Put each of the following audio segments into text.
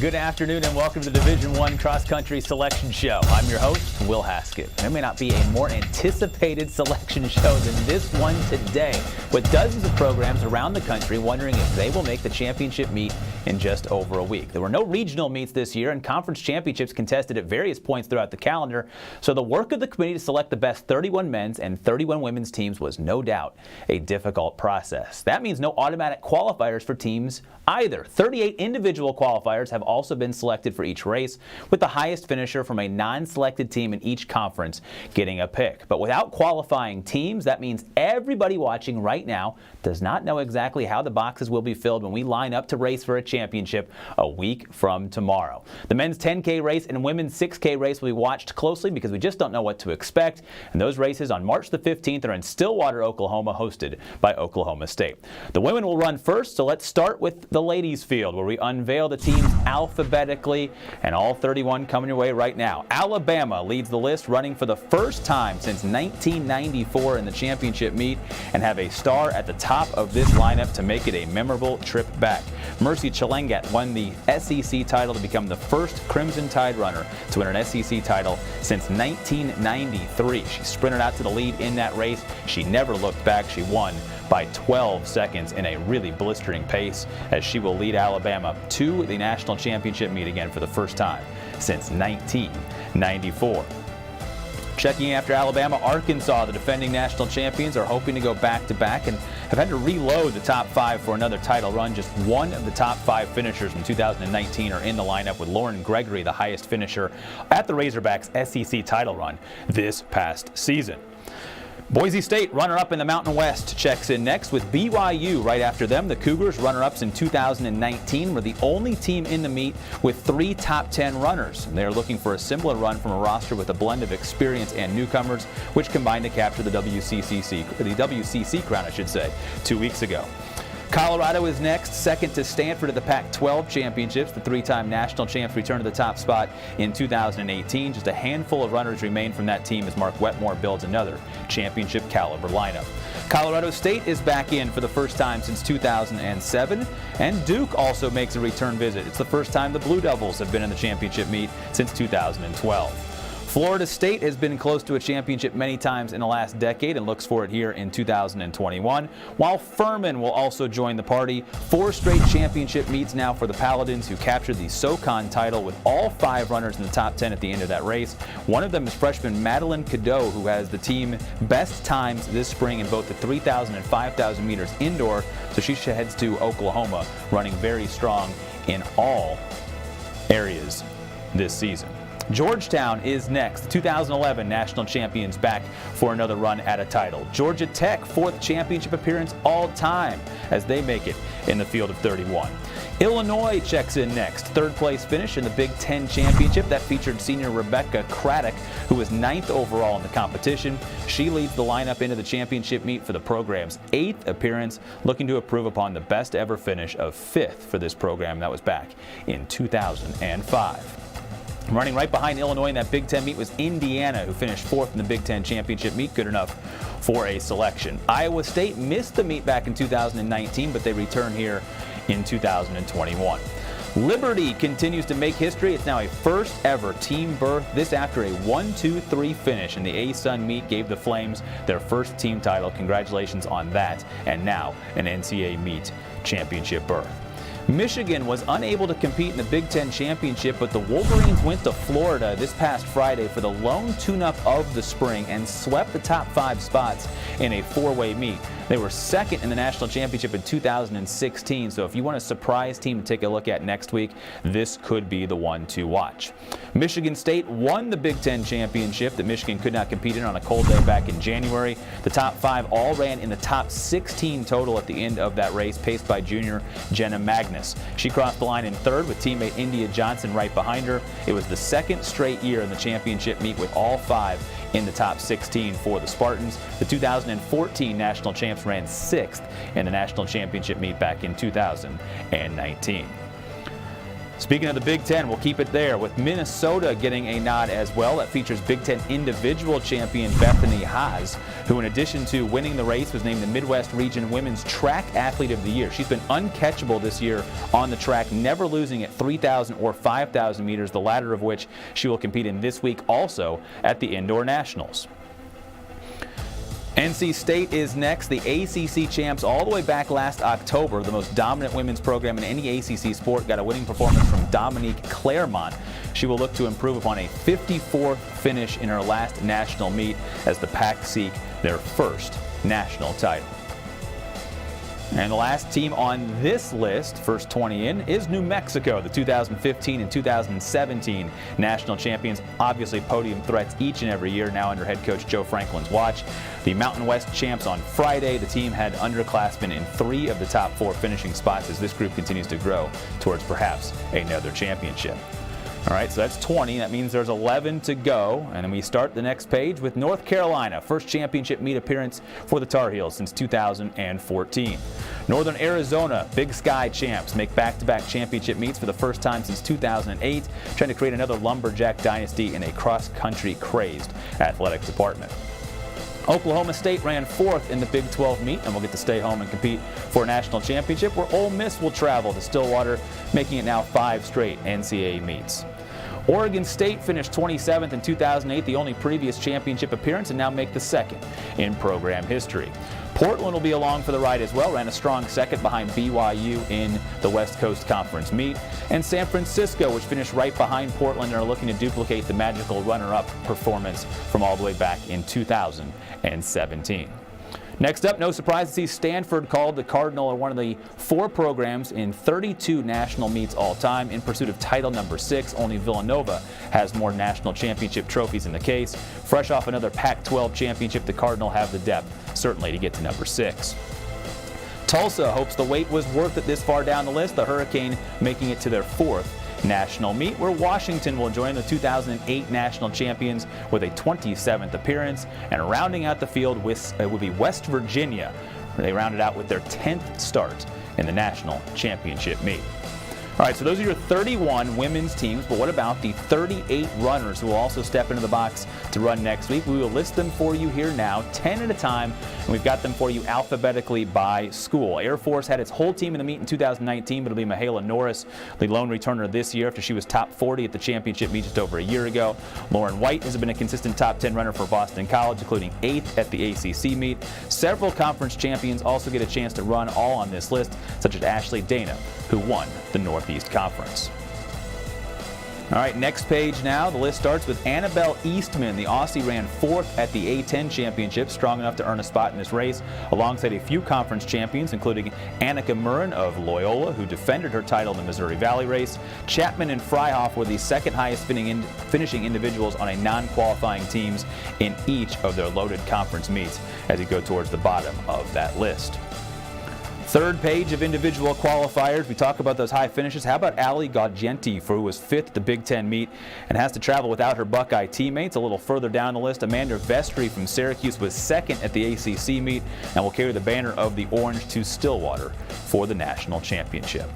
Good afternoon and welcome to the Division I Cross Country Selection Show. I'm your host, Will Haskett. There may not be a more anticipated selection show than this one today, with dozens of programs around the country wondering if they will make the championship meet in just over a week. There were no regional meets this year, and conference championships contested at various points throughout the calendar, so the work of the committee to select the best 31 men's and 31 women's teams was no doubt a difficult process. That means no automatic qualifiers for teams either. 38 individual qualifiers have also been selected for each race, with the highest finisher from a non-selected team in each conference getting a pick. But without qualifying teams, that means everybody watching right now does not know exactly how the boxes will be filled when we line up to race for a championship a week from tomorrow. The men's 10K race and women's 6K race will be watched closely because we just don't know what to expect, and those races on March the 15th are in Stillwater, Oklahoma, hosted by Oklahoma State. The women will run first, so let's start with the ladies' field, where we unveil the teams alphabetically, and all 31 coming your way right now. Alabama leads the list, running for the first time since 1994 in the championship meet, and have a star at the top of this lineup to make it a memorable trip back. Mercy Chelangat won the SEC title to become the first Crimson Tide runner to win an SEC title since 1993. She sprinted out to the lead in that race. She never looked back. She won by 12 seconds in a really blistering pace, as she will lead Alabama to the national championship meet again for the first time since 1994. Checking after Alabama, Arkansas, the defending national champions, are hoping to go back-to-back and have had to reload the top five for another title run. Just one of the top five finishers from 2019 are in the lineup, with Lauren Gregory the highest finisher at the Razorbacks' SEC title run this past season. Boise State, runner-up in the Mountain West, checks in next, with BYU right after them. The Cougars, runner-ups in 2019, were the only team in the meet with 3 top 10 runners. They're looking for a similar run from a roster with a blend of experience and newcomers, which combined to capture the WCC crown, 2 weeks ago. Colorado is next, second to Stanford at the Pac-12 championships. The 3-time national champs return to the top spot in 2018. Just a handful of runners remain from that team as Mark Wetmore builds another championship caliber lineup. Colorado State is back in for the first time since 2007, and Duke also makes a return visit. It's the first time the Blue Devils have been in the championship meet since 2012. Florida State has been close to a championship many times in the last decade and looks for it here in 2021, while Furman will also join the party. 4 straight championship meets now for the Paladins, who captured the SoCon title with all 5 runners in the top 10 at the end of that race. One of them is freshman Madeline Cadeau, who has the team best times this spring in both the 3,000 and 5,000 meters indoor, so she heads to Oklahoma running very strong in all areas this season. Georgetown is next. 2011 national champions back for another run at a title. Georgia Tech, 4th championship appearance all time as they make it in the field of 31. Illinois checks in next. 3rd place finish in the Big Ten championship. That featured senior Rebecca Craddock, who was 9th overall in the competition. She leads the lineup into the championship meet for the program's 8th appearance, looking to improve upon the best ever finish of 5th for this program. That was back in 2005. Running right behind Illinois in that Big Ten meet was Indiana, who finished 4th in the Big Ten championship meet, good enough for a selection. Iowa State missed the meet back in 2019, but they return here in 2021. Liberty continues to make history. It's now a first ever team berth. This after a 1-2-3 finish in the A-Sun meet gave the Flames their first team title. Congratulations on that, and now an NCAA meet championship berth. Michigan was unable to compete in the Big Ten championship, but the Wolverines went to Florida this past Friday for the lone tune-up of the spring and swept the top 5 spots in a 4-way meet. They were 2nd in the national championship in 2016, so if you want a surprise team to take a look at next week, this could be the one to watch. Michigan State won the Big Ten championship that Michigan could not compete in on a cold day back in January. The top 5 all ran in the top 16 total at the end of that race, paced by junior Jenna Magnus. She crossed the line in 3rd with teammate India Johnson right behind her. It was the 2nd straight year in the championship meet with all 5 in the top 16 for the Spartans. The 2014 national champs ran 6th in the national championship meet back in 2019. Speaking of the Big Ten, we'll keep it there with Minnesota getting a nod as well. That features Big Ten individual champion Bethany Haas, who in addition to winning the race was named the Midwest Region Women's Track Athlete of the Year. She's been uncatchable this year on the track, never losing at 3,000 or 5,000 meters, the latter of which she will compete in this week also at the Indoor Nationals. NC State is next. The ACC champs all the way back last October. The most dominant women's program in any ACC sport got a winning performance from Dominique Claremont. She will look to improve upon a 54th finish in her last national meet as the Pack seek their first national title. And the last team on this list, first 20 in, is New Mexico, the 2015 and 2017 national champions. Obviously podium threats each and every year, now under head coach Joe Franklin's watch. The Mountain West champs on Friday. The team had underclassmen in 3 of the top 4 finishing spots as this group continues to grow towards perhaps another championship. All right, so that's 20. That means there's 11 to go. And then we start the next page with North Carolina. First championship meet appearance for the Tar Heels since 2014. Northern Arizona, Big Sky champs, make back-to-back championship meets for the first time since 2008, trying to create another lumberjack dynasty in a cross-country crazed athletic department. Oklahoma State ran 4th in the Big 12 meet and will get to stay home and compete for a national championship, where Ole Miss will travel to Stillwater, making it now 5 straight NCAA meets. Oregon State finished 27th in 2008, the only previous championship appearance, and now make the second in program history. Portland will be along for the ride as well, ran a strong second behind BYU in the West Coast Conference meet. And San Francisco, which finished right behind Portland and are looking to duplicate the magical runner-up performance from all the way back in 2017. Next up, no surprise to see Stanford called the Cardinal are one of the 4 programs in 32 national meets all time in pursuit of title number 6. Only Villanova has more national championship trophies in the case. Fresh off another Pac-12 championship, the Cardinal have the depth, certainly, to get to number 6. Tulsa hopes the wait was worth it this far down the list, the Hurricane making it to their 4th national meet, where Washington will join the 2008 national champions with a 27th appearance. And rounding out the field will be West Virginia, where they rounded out with their 10th start in the national championship meet. All right, so those are your 31 women's teams, but what about the 38 runners who will also step into the box to run next week? We will list them for you here now, 10 at a time, and we've got them for you alphabetically by school. Air Force had its whole team in the meet in 2019, but it'll be Mahala Norris, the lone returner this year after she was top 40 at the championship meet just over a year ago. Lauren White has been a consistent top 10 runner for Boston College, including 8th at the ACC meet. Several conference champions also get a chance to run, all on this list, such as Ashley Dana, who won the Northeast Conference. All right, next page now. The list starts with Annabelle Eastman. The Aussie ran 4th at the A10 Championship, strong enough to earn a spot in this race, alongside a few conference champions, including Annika Murren of Loyola, who defended her title in the Missouri Valley race. Chapman and Freihoff were the second highest finishing individuals on a non-qualifying teams in each of their loaded conference meets as you go towards the bottom of that list. Third page of individual qualifiers. We talk about those high finishes. How about Allie Gaugenti, who was 5th at the Big Ten meet and has to travel without her Buckeye teammates? A little further down the list, Amanda Vestry from Syracuse was 2nd at the ACC meet and will carry the banner of the Orange to Stillwater for the national championship.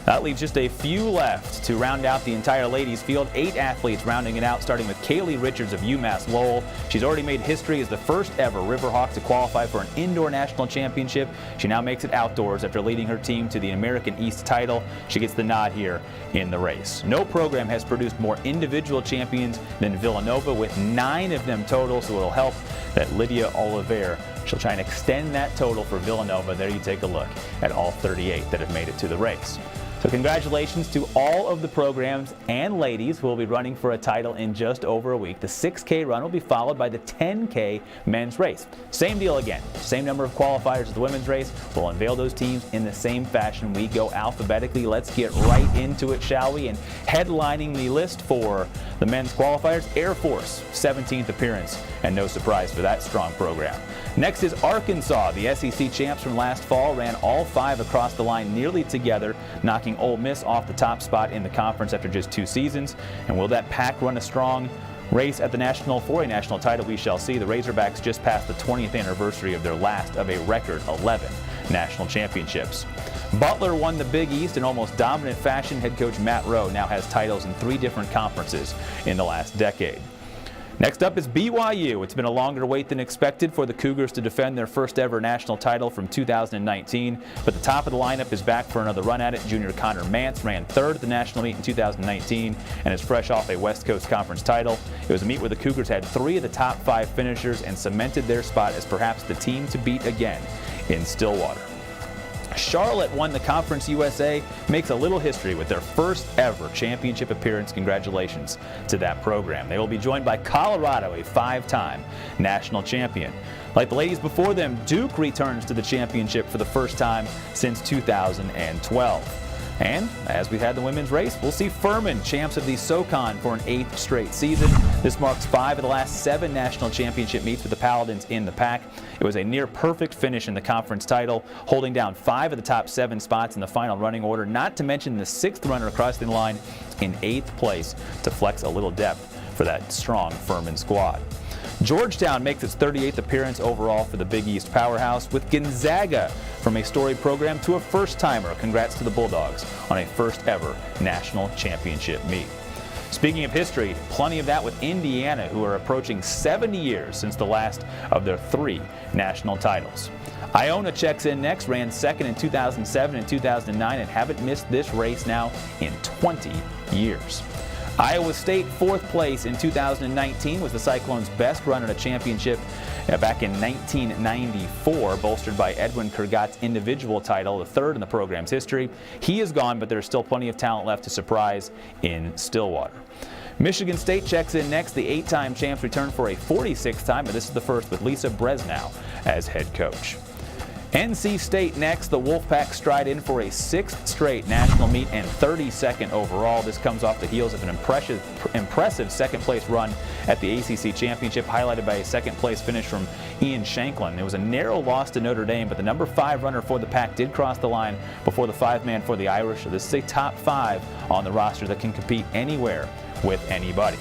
That leaves just a few left to round out the entire ladies field. 8 athletes rounding it out, starting with Kaylee Richards of UMass Lowell. She's already made history as the first ever Riverhawk to qualify for an indoor national championship. She now makes it outdoors after leading her team to the American East title. She gets the nod here in the race. No program has produced more individual champions than Villanova, with 9 of them total, so it'll help that Lydia Oliver, she'll try and extend that total for Villanova. There you take a look at all 38 that have made it to the race. So congratulations to all of the programs and ladies who will be running for a title in just over a week. The 6K run will be followed by the 10K men's race. Same deal again. Same number of qualifiers as the women's race. We'll unveil those teams in the same fashion. We go alphabetically. Let's get right into it, shall we? And headlining the list for the men's qualifiers, Air Force, 17th appearance, and no surprise for that strong program. Next is Arkansas. The SEC champs from last fall ran all 5 across the line nearly together, knocking Ole Miss off the top spot in the conference after just 2 seasons. And will that pack run a strong race at the national for a national title? We shall see. The Razorbacks just passed the 20th anniversary of their last of a record 11 national championships. Butler won the Big East in almost dominant fashion. Head coach Matt Rowe now has titles in 3 different conferences in the last decade. Next up is BYU. It's been a longer wait than expected for the Cougars to defend their first ever national title from 2019, but the top of the lineup is back for another run at it. Junior Connor Mantz ran 3rd at the national meet in 2019 and is fresh off a West Coast Conference title. It was a meet where the Cougars had 3 of the top 5 finishers and cemented their spot as perhaps the team to beat again in Stillwater. Charlotte won the Conference USA, makes a little history with their first ever championship appearance. Congratulations to that program. They will be joined by Colorado, a 5-time national champion. Like the ladies before them, Duke returns to the championship for the first time since 2012. And as we've had the women's race, we'll see Furman champs of the SoCon for an 8th straight season. This marks 5 of the last 7 national championship meets with the Paladins in the pack. It was a near perfect finish in the conference title, holding down 5 of the top 7 spots in the final running order, not to mention the 6th runner crossing the line in 8th place to flex a little depth for that strong Furman squad. Georgetown makes its 38th appearance overall for the Big East powerhouse, with Gonzaga from a storied program to a first-timer. Congrats to the Bulldogs on a first-ever national championship meet. Speaking of history, plenty of that with Indiana, who are approaching 70 years since the last of their 3 national titles. Iona checks in next, ran 2nd in 2007 and 2009, and haven't missed this race now in 20 years. Iowa State, 4th place in 2019, was the Cyclones' best run at a championship back in 1994, bolstered by Edwin Kurgat's individual title, the 3rd in the program's history. He is gone, but there's still plenty of talent left to surprise in Stillwater. Michigan State checks in next. The 8-time champs return for a 46th time, but this is the first with Lisa Bresnow as head coach. NC State next. The Wolfpack stride in for a 6th straight national meet and 32nd overall. This comes off the heels of an impressive 2nd-place run at the ACC Championship, highlighted by a 2nd-place finish from Ian Shanklin. It was a narrow loss to Notre Dame, but the number 5 runner for the pack did cross the line before the 5-man for the Irish. So this is a top 5 on the roster that can compete anywhere with anybody.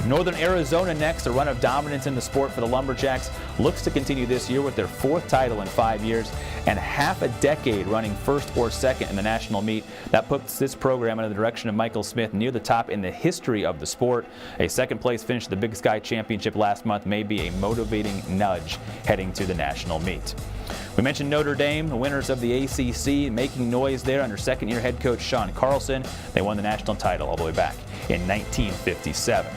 Northern Arizona next. A run of dominance in the sport for the Lumberjacks looks to continue this year with their 4th title in 5 years and half a decade running 1st or 2nd in the national meet. That puts this program under the direction of Michael Smith near the top in the history of the sport. A 2nd-place finish at the Big Sky Championship last month may be a motivating nudge heading to the national meet. We mentioned Notre Dame, the winners of the ACC, making noise there under 2nd-year head coach Sean Carlson. They won the national title all the way back in 1957.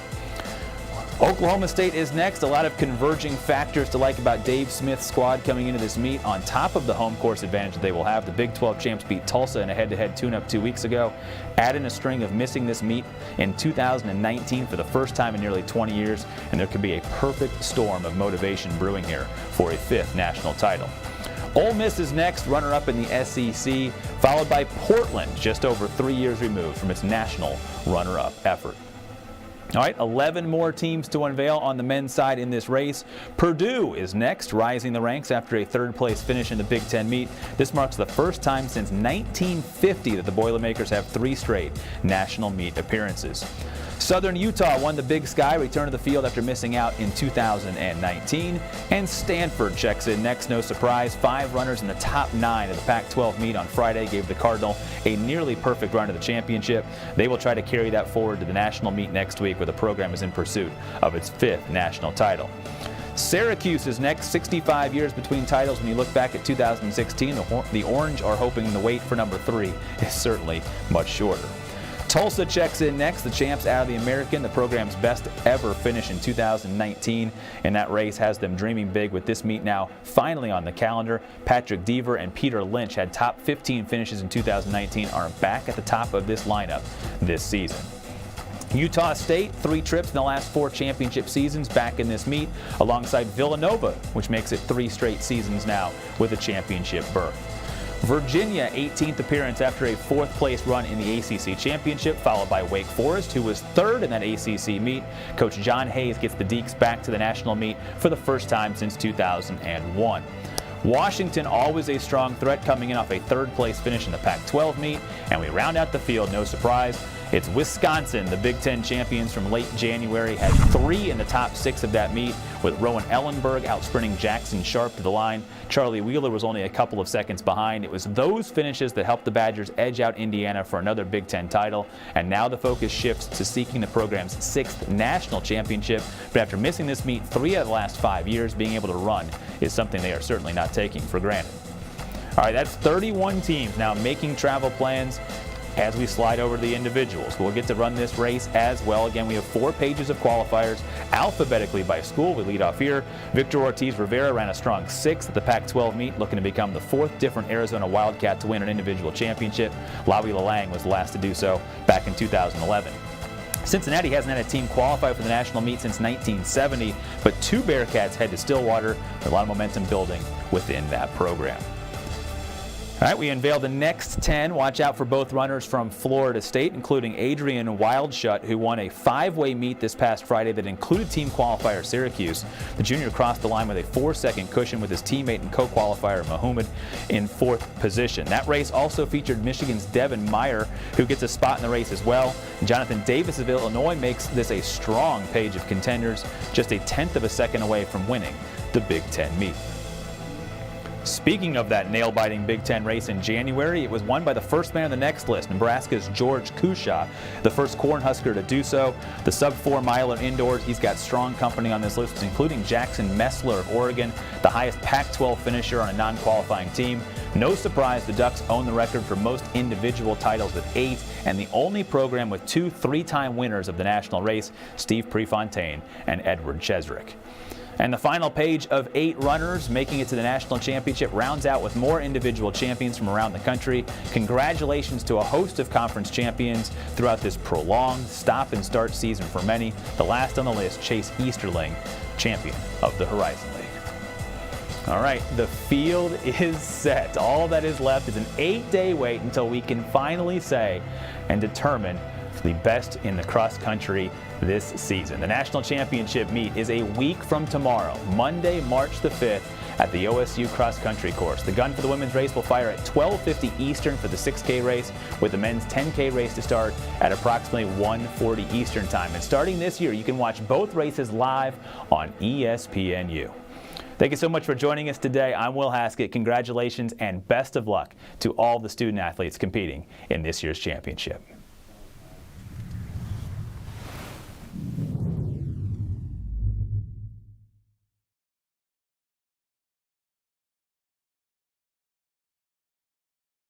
Oklahoma State is next. A lot of converging factors to like about Dave Smith's squad coming into this meet. On top of the home course advantage that they will have, the Big 12 champs beat Tulsa in a head-to-head tune-up 2 weeks ago. Add in a string of missing this meet in 2019 for the first time in nearly 20 years, and there could be a perfect storm of motivation brewing here for a 5th national title. Ole Miss is next, runner-up in the SEC, followed by Portland, just over 3 years removed from its national runner-up effort. All right, 11 more teams to unveil on the men's side in this race. Purdue is next, rising the ranks after a 3rd-place finish in the Big Ten meet. This marks the first time since 1950 that the Boilermakers have 3 straight national meet appearances. Southern Utah won the Big Sky, returned to the field after missing out in 2019. And Stanford checks in next, no surprise. 5 runners in the top 9 of the Pac-12 meet on Friday gave the Cardinal a nearly perfect run to the championship. They will try to carry that forward to the national meet next week, where the program is in pursuit of its 5th national title. Syracuse is next, 65 years between titles. When you look back at 2016, the Orange are hoping the wait for number 3 is certainly much shorter. Tulsa checks in next, the champs out of the American, the program's best ever finish in 2019. And that race has them dreaming big with this meet now finally on the calendar. Patrick Deaver and Peter Lynch had top 15 finishes in 2019, are back at the top of this lineup this season. Utah State, 3 trips in the last 4 championship seasons, back in this meet, alongside Villanova, which makes it 3 straight seasons now with a championship berth. Virginia, 18th appearance after a 4th-place run in the ACC Championship, followed by Wake Forest, who was 3rd in that ACC meet. Coach John Hayes gets the Deacs back to the national meet for the first time since 2001. Washington, always a strong threat, coming in off a 3rd-place finish in the Pac-12 meet. And we round out the field, no surprise, It's Wisconsin, the Big Ten champions from late January, had 3 in the top 6 of that meet, with Rowan Ellenberg outsprinting Jackson Sharp to the line. Charlie Wheeler was only a couple of seconds behind. It was those finishes that helped the Badgers edge out Indiana for another Big Ten title, and now the focus shifts to seeking the program's 6th national championship. But after missing this meet 3 out of the last 5 years, being able to run is something they are certainly not taking for granted. All right, that's 31 teams now making travel plans. As we slide over to the individuals, we'll get to run this race as well. Again, we have 4 pages of qualifiers alphabetically by school. We lead off here. Victor Ortiz Rivera ran a strong 6th at the Pac-12 meet, looking to become the 4th different Arizona Wildcat to win an individual championship. Lawi Lalang was the last to do so back in 2011. Cincinnati hasn't had a team qualify for the national meet since 1970, but 2 Bearcats head to Stillwater. There's a lot of momentum building within that program. All right, we unveil the next 10. Watch out for both runners from Florida State, including Adrian Wildschut, who won a 5-way meet this past Friday that included team qualifier Syracuse. The junior crossed the line with a 4-second cushion with his teammate and co-qualifier Muhammad in 4th position. That race also featured Michigan's Devin Meyer, who gets a spot in the race as well. Jonathan Davis of Illinois makes this a strong page of contenders, just a 1/10 of a second away from winning the Big Ten meet. Speaking of that nail-biting Big Ten race in January, it was won by the first man on the next list, Nebraska's George Kusha, the first Cornhusker to do so. The sub-4 miler indoors, he's got strong company on this list, including Jackson Messler of Oregon, the highest Pac-12 finisher on a non-qualifying team. No surprise, the Ducks own the record for most individual titles with 8, and the only program with 2 3-time winners of the national race, Steve Prefontaine and Edward Chesrick. And the final page of 8 runners making it to the national championship rounds out with more individual champions from around the country. Congratulations to a host of conference champions throughout this prolonged stop-and-start season for many. The last on the list, Chase Easterling, champion of the Horizon League. All right, the field is set. All that is left is an 8-day wait until we can finally say and determine the best in the cross country this season. The national championship meet is a week from tomorrow, Monday, March the 5th, at the OSU cross country course. The gun for the women's race will fire at 12:50 Eastern for the 6K race, with the men's 10K race to start at approximately 1:40 Eastern time. And starting this year, you can watch both races live on ESPNU. Thank you so much for joining us today. I'm Will Haskett. Congratulations and best of luck to all the student athletes competing in this year's championship.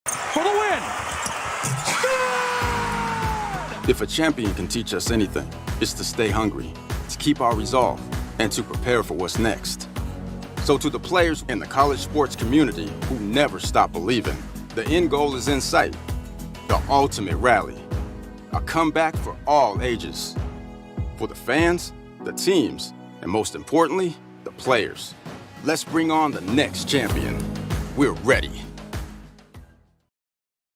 For the win! If a champion can teach us anything, it's to stay hungry, to keep our resolve, and to prepare for what's next. So to the players in the college sports community who never stop believing, the end goal is in sight. The ultimate rally. A comeback for all ages. For the fans, the teams, and most importantly, the players. Let's bring on the next champion. We're ready.